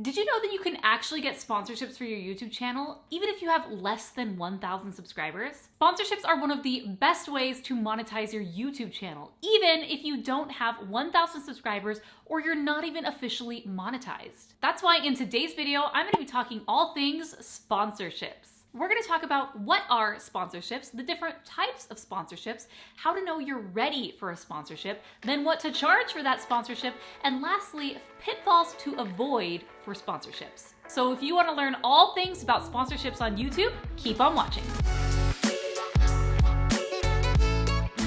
Did you know that you can actually get sponsorships for your YouTube channel, even if you have less than 1,000 subscribers? Sponsorships are one of the best ways to monetize your YouTube channel, even if you don't have 1,000 subscribers or you're not even officially monetized. That's why in today's video, I'm going to be talking all things sponsorships. We're going to talk about what are sponsorships, the different types of sponsorships, how to know you're ready for a sponsorship, then what to charge for that sponsorship, and lastly, pitfalls to avoid for sponsorships. So if you want to learn all things about sponsorships on YouTube, keep on watching.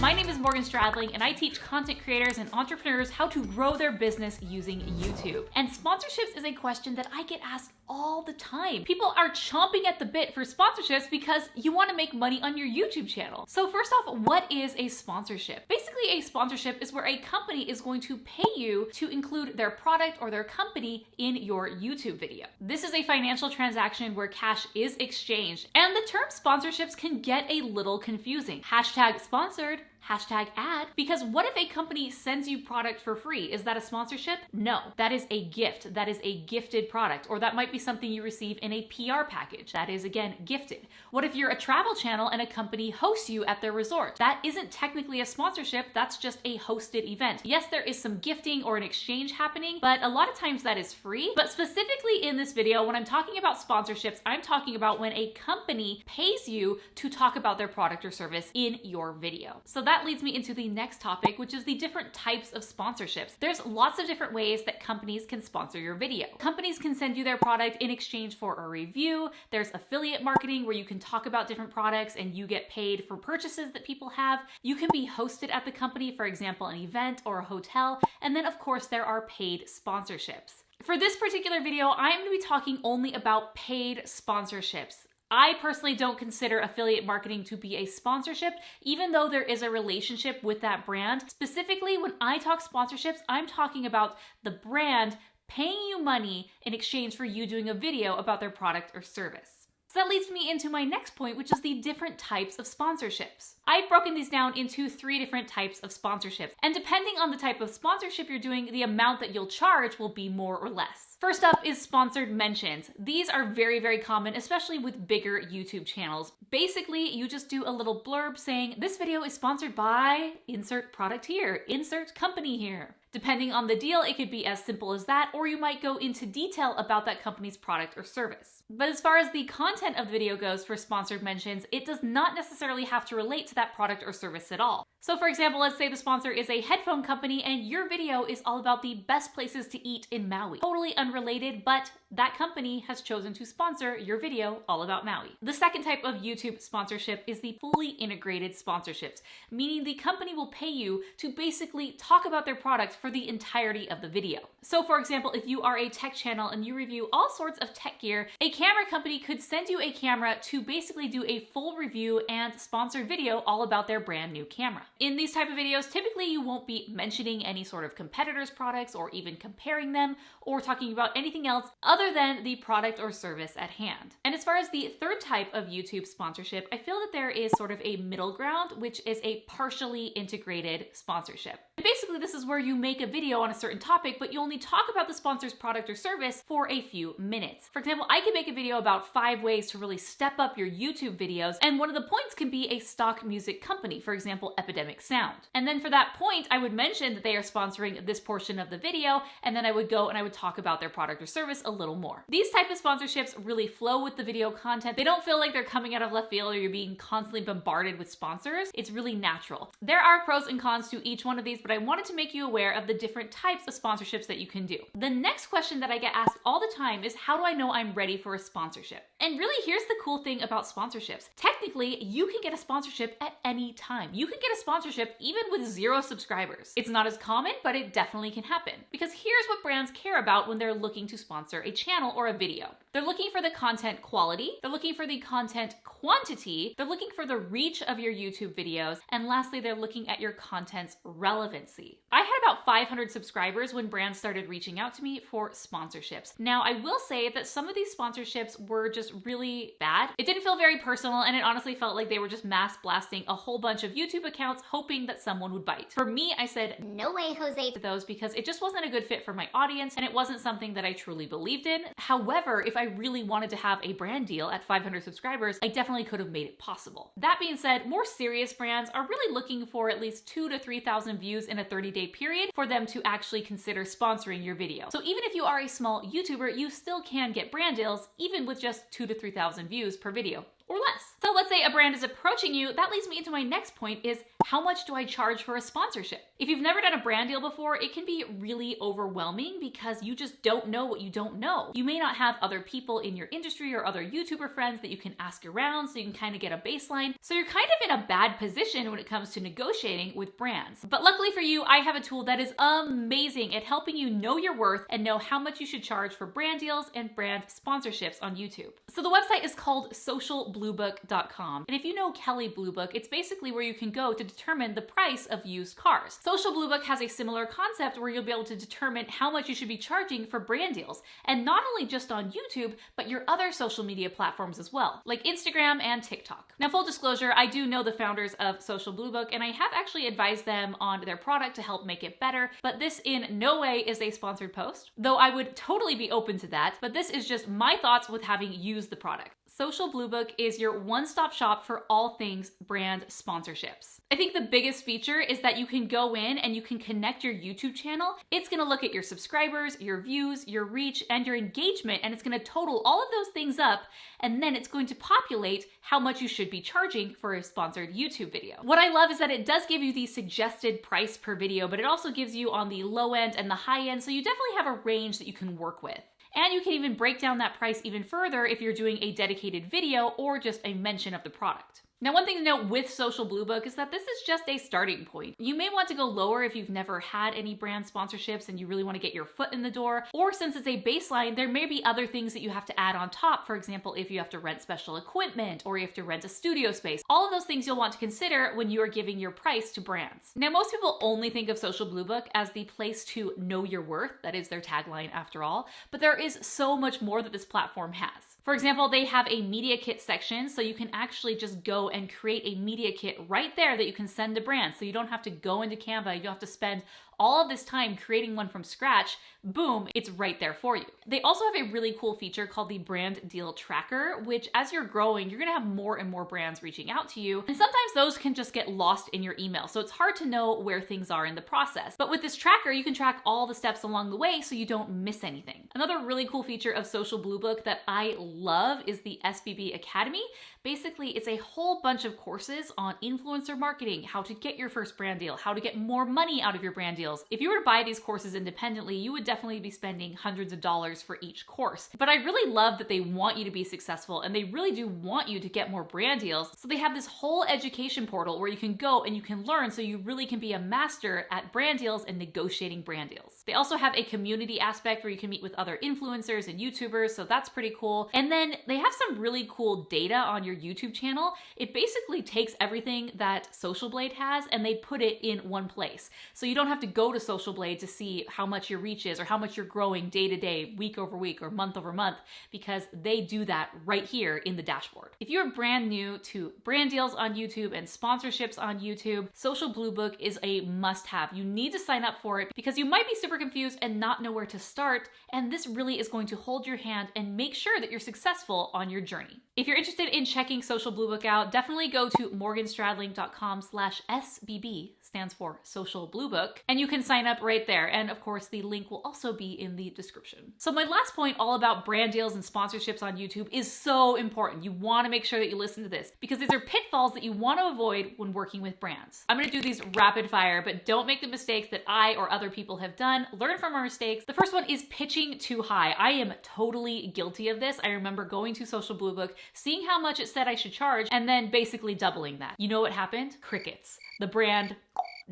My name is Morgan Stradling, and I teach content creators and entrepreneurs how to grow their business using YouTube. And sponsorships is a question that I get asked all the time. People are chomping at the bit for sponsorships because you want to make money on your YouTube channel. So first off, what is a sponsorship? Basically, a sponsorship is where a company is going to pay you to include their product or their company in your YouTube video. This is a financial transaction where cash is exchanged, and the term sponsorships can get a little confusing. Hashtag sponsored, hashtag ad, because what if a company sends you product for free? Is that a sponsorship? No, that is a gift. That is a gifted product, or that might be something you receive in a PR package. That is, again, gifted. What if you're a travel channel and a company hosts you at their resort? That isn't technically a sponsorship, that's just a hosted event. Yes, there is some gifting or an exchange happening, but a lot of times that is free. But specifically in this video, when I'm talking about sponsorships, I'm talking about when a company pays you to talk about their product or service in your video. So that leads me into the next topic, which is the different types of sponsorships. There's lots of different ways that companies can sponsor your video. Companies can send you their product in exchange for a review. There's affiliate marketing where you can talk about different products and you get paid for purchases that people have. You can be hosted at the company, for example, an event or a hotel. And then of course there are paid sponsorships. For this particular video, I'm going to be talking only about paid sponsorships. I personally don't consider affiliate marketing to be a sponsorship, even though there is a relationship with that brand. Specifically, when I talk sponsorships, I'm talking about the brand paying you money in exchange for you doing a video about their product or service. So that leads me into my next point, which is the different types of sponsorships. I've broken these down into 3 different types of sponsorships, and depending on the type of sponsorship you're doing, the amount that you'll charge will be more or less. First up is sponsored mentions. These are very, very common, especially with bigger YouTube channels. Basically, you just do a little blurb saying, this video is sponsored by insert product here, insert company here. Depending on the deal, it could be as simple as that, or you might go into detail about that company's product or service. But as far as the content of the video goes for sponsored mentions, it does not necessarily have to relate to that product or service at all. So for example, let's say the sponsor is a headphone company and your video is all about the best places to eat in Maui. Totally unrelated, but that company has chosen to sponsor your video all about Maui. The second type of YouTube sponsorship is the fully integrated sponsorships, meaning the company will pay you to basically talk about their product for the entirety of the video. So for example, if you are a tech channel and you review all sorts of tech gear, a camera company could send you a camera to basically do a full review and sponsored video all about their brand new camera. In these type of videos, typically you won't be mentioning any sort of competitors' products or even comparing them or talking about anything else other than the product or service at hand. And as far as the third type of YouTube sponsorship, I feel that there is sort of a middle ground, which is a partially integrated sponsorship. Basically, this is where you make a video on a certain topic, but you only talk about the sponsor's product or service for a few minutes. For example, I could make a video about 5 ways to really step up your YouTube videos, and one of the points can be a stock music company, for example, Epidemic Sound. And then for that point, I would mention that they are sponsoring this portion of the video, and then I would go and I would talk about their product or service a little more. These type of sponsorships really flow with the video content. They don't feel like they're coming out of left field or you're being constantly bombarded with sponsors. It's really natural. There are pros and cons to each one of these, but I wanted to make you aware of the different types of sponsorships that you can do. The next question that I get asked all the time is, how do I know I'm ready for a sponsorship? And really, here's the cool thing about sponsorships. Technically, you can get a sponsorship at any time. You can get a sponsorship even with 0 subscribers. It's not as common, but it definitely can happen. Because here's what brands care about when they're looking to sponsor a channel or a video. They're looking for the content quality, they're looking for the content quantity, they're looking for the reach of your YouTube videos, and lastly, they're looking at your content's relevance. relevancy. I had about 500 subscribers when brands started reaching out to me for sponsorships. Now, I will say that some of these sponsorships were just really bad. It didn't feel very personal, and it honestly felt like they were just mass blasting a whole bunch of YouTube accounts hoping that someone would bite. For me, I said no way, Jose, to those because it just wasn't a good fit for my audience and it wasn't something that I truly believed in. However, if I really wanted to have a brand deal at 500 subscribers, I definitely could have made it possible. That being said, more serious brands are really looking for at least 2,000 to 3,000 views in a 30-day period for them to actually consider sponsoring your video. So even if you are a small YouTuber, you still can get brand deals even with just 2,000 to 3,000 views per video or less. So let's say a brand is approaching you. That leads me into my next point is how much do I charge for a sponsorship? If you've never done a brand deal before, it can be really overwhelming because you just don't know what you don't know. You may not have other people in your industry or other YouTuber friends that you can ask around so you can kind of get a baseline. So you're kind of in a bad position when it comes to negotiating with brands. But luckily for you, I have a tool that is amazing at helping you know your worth and know how much you should charge for brand deals and brand sponsorships on YouTube. So the website is called socialbluebook.com. And if you know Kelley Blue Book, it's basically where you can go to determine the price of used cars. Social Blue Book has a similar concept where you'll be able to determine how much you should be charging for brand deals. And not only just on YouTube, but your other social media platforms as well, like Instagram and TikTok. Now, full disclosure, I do know the founders of Social Blue Book, and I have actually advised them on their product to help make it better, but this in no way is a sponsored post, though I would totally be open to that, but this is just my thoughts with having used the product. Social Blue Book is your one-stop shop for all things brand sponsorships. I think the biggest feature is that you can go in and you can connect your YouTube channel. It's gonna look at your subscribers, your views, your reach, and your engagement, and it's gonna total all of those things up, and then it's going to populate how much you should be charging for a sponsored YouTube video. What I love is that it does give you the suggested price per video, but it also gives you on the low end and the high end, so you definitely have a range that you can work with. And you can even break down that price even further if you're doing a dedicated video or just a mention of the product. Now, one thing to note with Social Blue Book is that this is just a starting point. You may want to go lower if you've never had any brand sponsorships and you really want to get your foot in the door, or since it's a baseline, there may be other things that you have to add on top. For example, if you have to rent special equipment or you have to rent a studio space, all of those things you'll want to consider when you are giving your price to brands. Now, most people only think of Social Blue Book as the place to know your worth. That is their tagline after all, but there is so much more that this platform has. For example, they have a media kit section, so you can actually just go and create a media kit right there that you can send to brands. So you don't have to go into Canva, you don't have to spend all of this time creating one from scratch. Boom, it's right there for you. They also have a really cool feature called the Brand Deal Tracker, which as you're growing, you're gonna have more and more brands reaching out to you. And sometimes those can just get lost in your email. So it's hard to know where things are in the process. But with this tracker, you can track all the steps along the way so you don't miss anything. Another really cool feature of Social Blue Book that I love is the SBB Academy. Basically, it's a whole bunch of courses on influencer marketing, how to get your first brand deal, how to get more money out of your brand deals. If you were to buy these courses independently, you would definitely be spending hundreds of dollars for each course. But I really love that they want you to be successful and they really do want you to get more brand deals. So they have this whole education portal where you can go and you can learn so you really can be a master at brand deals and negotiating brand deals. They also have a community aspect where you can meet with other influencers and YouTubers, so that's pretty cool. And then they have some really cool data on your YouTube channel. It basically takes everything that Social Blade has and they put it in one place. So you don't have to go to Social Blade to see how much your reach is or how much you're growing day to day, week over week, or month over month, because they do that right here in the dashboard. If you're brand new to brand deals on YouTube and sponsorships on YouTube, Social Blue Book is a must-have. You need to sign up for it because you might be super confused and not know where to start, and this really is going to hold your hand and make sure that you're successful on your journey. If you're interested in checking Social Blue Book out, definitely go to morganstradling.com/SBB, stands for Social Blue Book, and you can sign up right there. And of course, the link will also be in the description. So my last point all about brand deals and sponsorships on YouTube is so important. You want to make sure that you listen to this because these are pitfalls that you want to avoid when working with brands. I'm going to do these rapid fire, but don't make the mistakes that I or other people have done. Learn from our mistakes. The first one is pitching too high. I am totally guilty of this. I remember going to Social Blue Book, seeing how much it said I should charge, and then basically doubling that. You know what happened? Crickets. The brand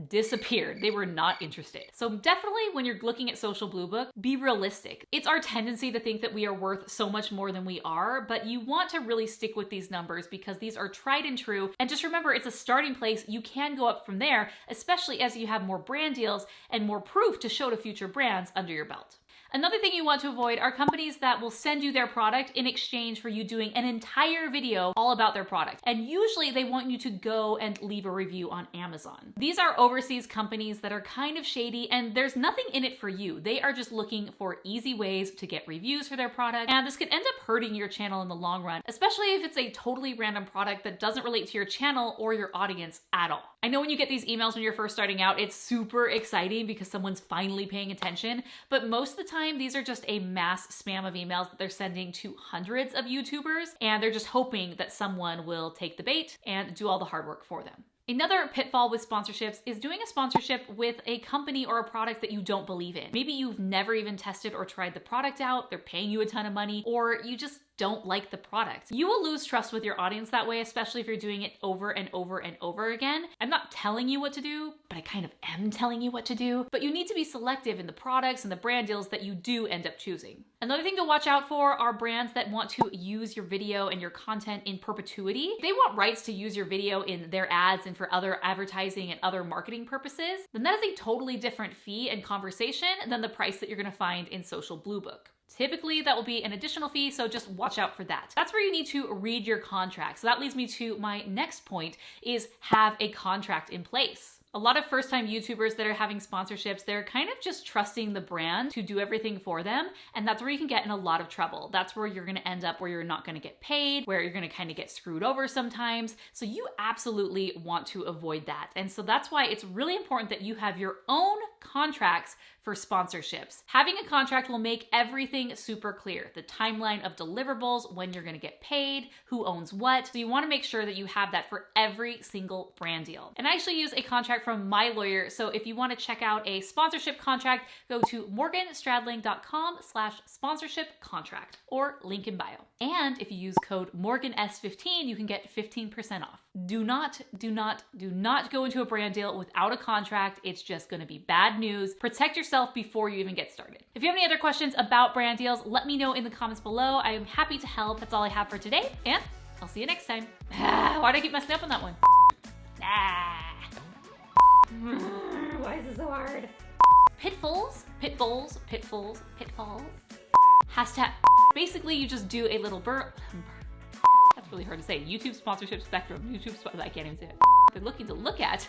disappeared. They were not interested. So definitely when you're looking at Social Blue Book, be realistic. It's our tendency to think that we are worth so much more than we are, but you want to really stick with these numbers because these are tried and true. And just remember, it's a starting place. You can go up from there, especially as you have more brand deals and more proof to show to future brands under your belt. Another thing you want to avoid are companies that will send you their product in exchange for you doing an entire video all about their product. And usually they want you to go and leave a review on Amazon. These are overseas companies that are kind of shady and there's nothing in it for you. They are just looking for easy ways to get reviews for their product. And this could end up hurting your channel in the long run, especially if it's a totally random product that doesn't relate to your channel or your audience at all. I know when you get these emails when you're first starting out, it's super exciting because someone's finally paying attention, but most of the time, these are just a mass spam of emails that they're sending to hundreds of YouTubers, and they're just hoping that someone will take the bait and do all the hard work for them. Another pitfall with sponsorships is doing a sponsorship with a company or a product that you don't believe in. Maybe you've never even tested or tried the product out, they're paying you a ton of money, or you just don't like the product. You will lose trust with your audience that way, especially if you're doing it over and over and over again. I'm not telling you what to do, but I kind of am telling you what to do. But you need to be selective in the products and the brand deals that you do end up choosing. Another thing to watch out for are brands that want to use your video and your content in perpetuity. They want rights to use your video in their ads and for other advertising and other marketing purposes. Then that is a totally different fee and conversation than the price that you're gonna find in Social Blue Book. Typically, that will be an additional fee, so just watch out for that. That's where you need to read your contract. So that leads me to my next point is have a contract in place. A lot of first-time YouTubers that are having sponsorships, they're kind of just trusting the brand to do everything for them, and that's where you can get in a lot of trouble. That's where you're gonna end up where you're not gonna get paid, where you're gonna kind of get screwed over sometimes. So you absolutely want to avoid that. And so that's why it's really important that you have your own contracts for sponsorships. Having a contract will make everything super clear. The timeline of deliverables, when you're gonna get paid, who owns what. So you wanna make sure that you have that for every single brand deal. And I actually use a contract from my lawyer. So if you wanna check out a sponsorship contract, go to morganstradling.com/sponsorship contract or link in bio. And if you use code MorganS15, you can get 15% off. Do not go into a brand deal without a contract. It's just gonna be bad news. Protect yourself before you even get started. If you have any other questions about brand deals, let me know in the comments below. I am happy to help. That's all I have for today, and I'll see you next time. Why'd I keep messing up on that one? Why is it so hard? Pitfalls. Hashtag. Basically, you just do a little That's really hard to say. YouTube sponsorship spectrum. I can't even say it. They're looking to look at.